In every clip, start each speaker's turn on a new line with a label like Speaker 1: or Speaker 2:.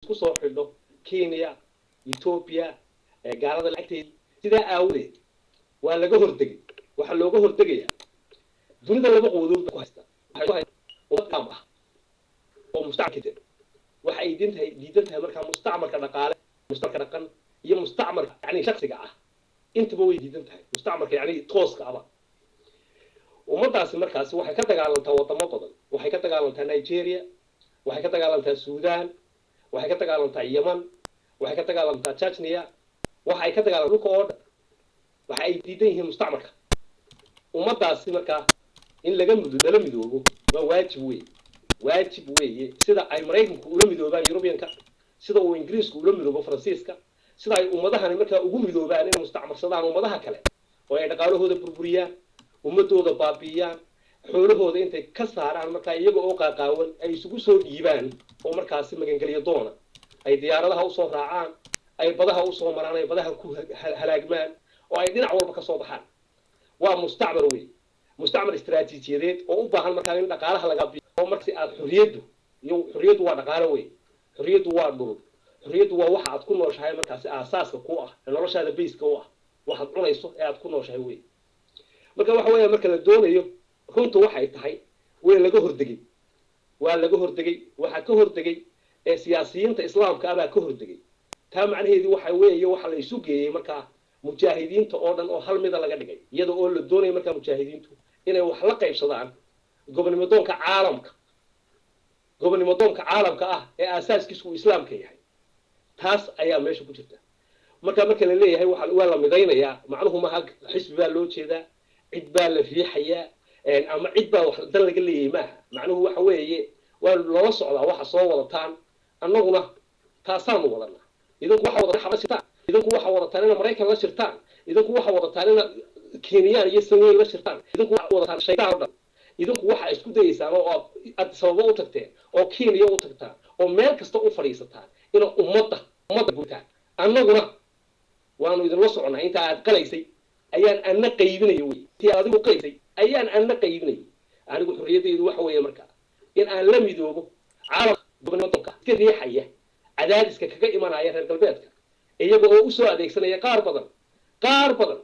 Speaker 1: isku soo xidho Kenya Ethiopia gaalada lacagteed sida awleed waa laga hortagay waxa looga hortagaya dunida laba quudood ku haysta waxay ummadam ah oo mustacmar waxa ay diidantahay marka mustacmarka dhaqaale mustacmarka dhaqan iyo mustacmarka yani shakhsiga ah intaba way diidantahay mustacmarka yani tooska ah ummadaasi markaas waxay ka dagaalantaa wadamo badan waxay ka dagaalantaa Nigeria waxay ka dagaalantaa Suudaan waxay ka dagaalantaa Yemen waxay ka dagaalantaa Chechnya waxay ka dagaalantaa dhulka oo dhan waxa ay diidan yihiin mustacmarka ummadaasi markaa in laga midoobo waa waajib weeye sida ay Mareykanku ula midoobaan Europeanka sida uu Ingiriisku ula midoobo Faransiiska sida ay ummadahani markaa ugu midoobaan in mustacmarsadaan ummadaha kale oo ay dhaqaalahooda burburiyaan ummadooda baabiyaan xoolahooda intay ka saaraan markaa iyaga oo qaaqaawan ay isugu soo dhiibaan oo markaas magangeliyo doona ay diyaaradaha u soo raacaan ay badaha u soo maraan ay badaha ku halaagmaan oo ay dhinac walba ka soo baxaan waa mustacmar weey mustacmar istiraatiijiyadeed oo u baahan markaa in dhaqaalaha laga bixiyo oo markii aad xurriyadu waa dhaqaale weey xurriyadu waa dhul xurriyadu waa waxa aad ku nooshahay markaas aasaaska ku ah noloshaada basic u ah waxaad cunayso ee aad ku nooshahay weey marka waxa weeye marka la doonayo runtu waxay tahay way laga hordagay waxa ka hordagay ee siyaasiyiinta islaamka ah ka hordagay taa macnaheedu waxa weeye waxa la isu geeyay marka mujaahidiinta oo dhan oo hal mid laga dhigay iyada oo la doonayo marka mujaahidiintu inay wax la qaybsadaan gobonnimadoonka caalamka ah ee aasaaskiisu islaamka yahay taas ayaa meesha ku jirta marka la leeyahay waxa la midaynayaa macnuhu ma xisbi baa loo jeedaa cid baa la riixayaa ama cid baa wax dan laga leeyahay maaha macnuhu waxa weeye waa loo socdaa waxa soo wadataan annaguna taasaan wadana idinku waxa wada xabashitaan idinku waxa wadataan in Mareykan la shirtaan idinku waxa wadataan in Kenya iyo Soomaaliya la shirtaan idinku waxa wadataan shaytaan dhan idinku waxa isku dayeysaan oo aad sababo u tagteen oo Kenya u tagtaan oo meel kasta u fadhiisataan in ummadda guutaan annaguna waanu idin la soconaa inta aad qalaysay ayaan anna qaybinayo weey tii adigu qaysay ayaan anna qaybinayo anigu xurriyadeedu waxa weeye markaa in aan la midoobo caalamka gobonnimadoonka iska riixaya cadaadiska kaga imanaya reer galbeedka iyaga oo u soo adeegsanaya qaar badan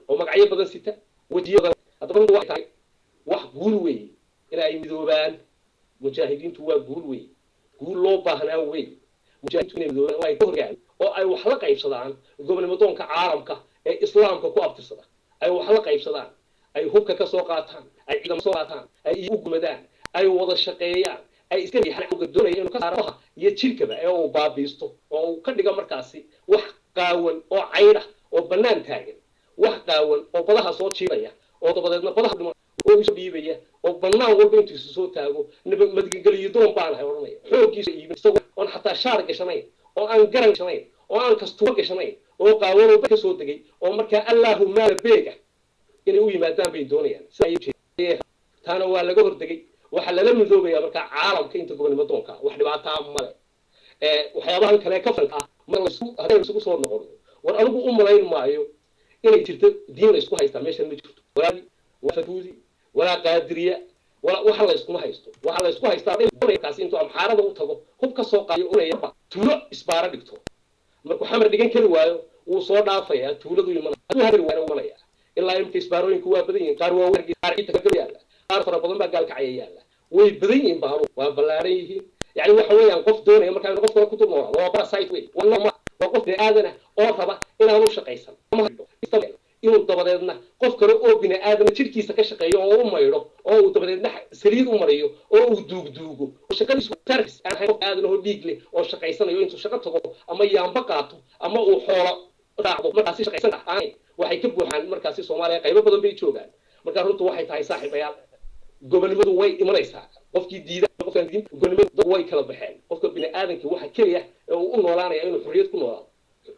Speaker 1: oo magacyo badan sita wajiyo hadaba waxay tahay wax guul weeye in ay midoobaan mujaahidiintu waa guul weeye guul loo baahnaa weeye mujaahidiintu inay midoobaan oo ay ka horgaan oo ay wax la qaybsadaan gobonnimadoonka caalamka ee islaamka ku abtirsada ay wax la qaybsadaan ay hubka ka soo qaataan ay ciidamo soo qaataan ay u gumadaan ay wada shaqeeyaan ay iska riixaan uga doonayaan inuu ka saaro iyo jirkaba ee uu baabiisto oo uu ka dhigo markaasi wax qaawan oo cayda oo banaan taagan wax qaawan oo badaha soo jiiraya oo dabadeedna badaha dhimo oo isu dhiibaya oo banaan walba intuu soo taago madgangeliyo doon baan ahay oranaya xoogiisa iibin oo xataa shaar gashanayn oo aan garan gashanayn oo aan kastuur gashanayn oo qaawan oo ka soo degay oo marka Allahumma beega inay u yimaadaan bay doonayaan sidoo taana waa laga hordagay waxa la midoobaya marka caalamka inta gobonnimadoonka wax dhibaato male waxyaabahan kale ka falka ma la isku soo noqon war anigu u malayn maayo inay jirto diin la isku haysta meesha ma jirto wala faduudi wala qaadiriya wala waxa la isku haysto waxa la isku haystaa kaas intuu amxaarada u tago hub ka soo qaayo unayba tuulo isbaara dhigto markuu xamar dhigan kari waayo uu soo dhaafaya tuuladu imanaya ilaa imka isbaarooyinku waa badan yihiin qaar waa wargiisa qaar fara badan baa gaalkacaya yaala way badan yihiin baaru waa ballaaran yihiin yani waxa weeyaan qof doonaya marka inuu qofka ku dulnoolaa waa parasite way waa qof bini'aadan oo raba inaanu shaqaysan inuu dabadeedna qof kale oo bini'aadan jirkiisa ka shaqeeyo oo u maydho oo uu dabadeedna saliid u mariyo oo uu duugduugo shaqadiisu service aan hayno aadan oo dhiig leh oo shaqaysanayo intuu shaqo tago ama yaamba qaato ama uu xoolo raacdo markaas shaqaysan waxay ka buuxaan markaas Soomaaliya qaybo badan bay joogaan marka runtu waxay tahay saaxiibayaal gobonimadu way imanaysaa qofkii diiday qofkan diin gobonimadu way kala baxeen qofka bini'aadanka waxa kaliya ee uu u noolaanayo inuu xurriyad ku noolaado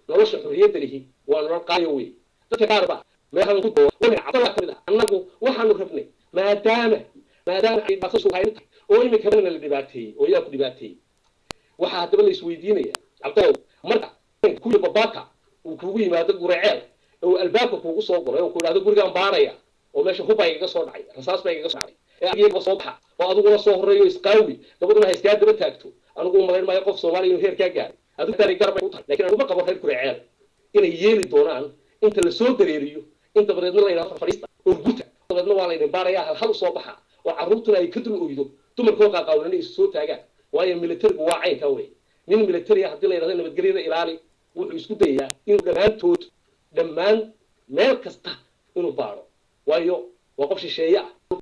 Speaker 1: nolosha xurriyadda lihi waa nolol qaayo weey dadka qaar baa meelahan ku doodo wixii cabdalla kamid ah annagu waxaanu rabnay maadaama ay basashu hayno oo imika bana la dhibaateeyay oo yaa ku dhibaateeyay waxa hadaba la isweydiinaya cabdalla marka ku babaka uu kugu yimaado guraceel oo albaabka kugu soo goray oo ku yiraahdo gurigaan baaraya oo meesha hubay iga soo dhacay rasaas bay iga soo dhacay ee adiga soo baxa oo adiguna soo horeeyo isqaawi gabadhuna ha iska daba taagto anigu malayn maayo qof Soomaali inuu heer ka gaaray هذا تاني قرب لكن أنا ما قبل هاي الكرعان إن يجيلي دونان أنت اللي صوت دريريو أنت بدنا الله ينافر فريستا وربوتك بدنا الله ينباريا هل صوبها وعروتنا يكدروا ويدو ثم الكوكا قاولنا الصوت تاجا وهي ميليتري واعين كوي من ميليتري حتى الله يرضى إنه بتجري إلى wuxuu isku dayaa inuu dhammaan meel kasta inuu baaro waayo waa qof shisheeye ah